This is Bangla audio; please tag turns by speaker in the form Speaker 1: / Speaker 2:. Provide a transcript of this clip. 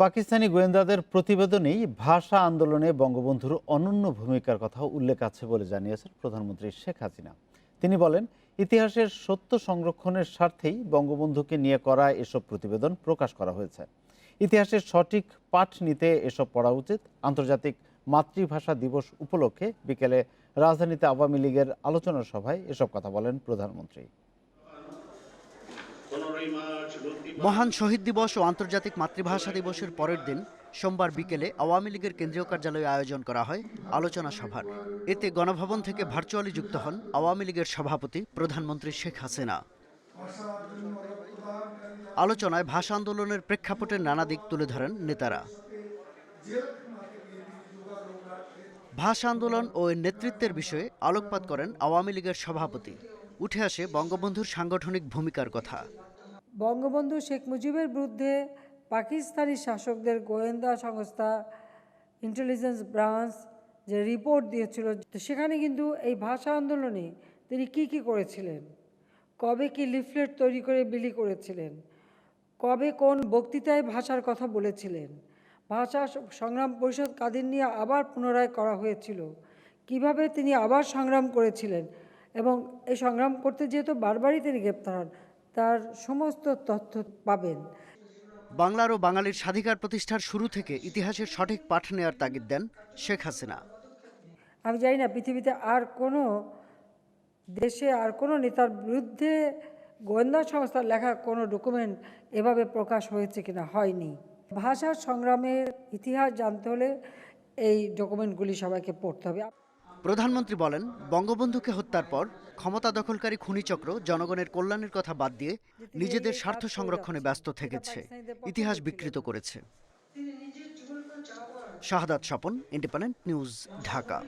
Speaker 1: পাকিস্তানি গোয়েন্দাদের প্রতিবেদনেই ভাষা আন্দোলনে বঙ্গবন্ধুর অনন্য ভূমিকার কথা উল্লেখ আছে বলে জানিয়েছেন প্রধানমন্ত্রী শেখ হাসিনা। তিনি বলেন, ইতিহাসের সত্য সংরক্ষণের স্বার্থেই বঙ্গবন্ধুকে নিয়ে করা এসব প্রতিবেদন প্রকাশ করা হয়েছে। ইতিহাসের সঠিক পাঠ নিতে এসব পড়া উচিত। আন্তর্জাতিক মাতৃভাষা দিবস উপলক্ষে বিকেলে রাজধানীতে আওয়ামী লীগের আলোচনা সভায় এসব কথা বলেন প্রধানমন্ত্রী।
Speaker 2: মহান শহীদ দিবস ও আন্তর্জাতিক মাতৃভাষা দিবসের পরের দিন সোমবার বিকেলে আওয়ামী লীগের কেন্দ্রীয় কার্যালয়ে আয়োজন করা হয় আলোচনা সভার। এতে গণভবন থেকে ভার্চুয়ালি যুক্ত হন আওয়ামী লীগের সভাপতি প্রধানমন্ত্রী শেখ হাসিনা। আলোচনায় ভাষা আন্দোলনের প্রেক্ষাপটের নানা দিক তুলে ধরেন নেতারা। ভাষা আন্দোলন ও এর নেতৃত্বের বিষয়ে আলোকপাত করেন আওয়ামী লীগের সভাপতি। উঠে আসে বঙ্গবন্ধুর সাংগঠনিক ভূমিকার কথা।
Speaker 3: বঙ্গবন্ধু শেখ মুজিবের বিরুদ্ধে পাকিস্তানি শাসকদের গোয়েন্দা সংস্থা ইন্টেলিজেন্স ব্রাঞ্চ যে রিপোর্ট দিয়েছিল, তো সেখানে কিন্তু এই ভাষা আন্দোলনে তিনি কি করেছিলেন, কবে কি লিফলেট তৈরি করে বিলি করেছিলেন, কবে কোন বক্তৃতায় ভাষার কথা বলেছিলেন, ভাষা সংগ্রাম পরিষদ কাদের নিয়ে আবার পুনরায় করা হয়েছিল, কিভাবে তিনি আবার সংগ্রাম করেছিলেন এবং এই সংগ্রাম করতে যেহেতু বারবারই তিনি গ্রেপ্তার হন, তার সমস্ত তথ্য পাবেন।
Speaker 2: বাংলার ও বাঙালির স্বাধিকার প্রতিষ্ঠার শুরু থেকে ইতিহাসের সঠিক পাঠ নেওয়ার তাগিদ দেন শেখ হাসিনা।
Speaker 3: আমি জানি না পৃথিবীতে আর কোনো দেশে আর কোনো নেতার বিরুদ্ধে গোয়েন্দা সংস্থার লেখা কোনো ডকুমেন্ট এভাবে প্রকাশ হয়েছে কিনা, হয়নি। ভাষা সংগ্রামের ইতিহাস জানতে হলে এই ডকুমেন্টগুলি সবাইকে পড়তে হবে।
Speaker 2: প্রধানমন্ত্রী বলেন, বঙ্গবন্ধুকে হত্যার পর ক্ষমতা দখলকারী খুনিচক্র জনগণের কল্যাণের কথা বাদ দিয়ে নিজেদের স্বার্থ সংরক্ষণে ব্যস্ত থেকেছে, ইতিহাস বিকৃত করেছে। শাহাদাত স্বপন, ইন্ডিপেন্ডেন্ট নিউজ, ঢাকা।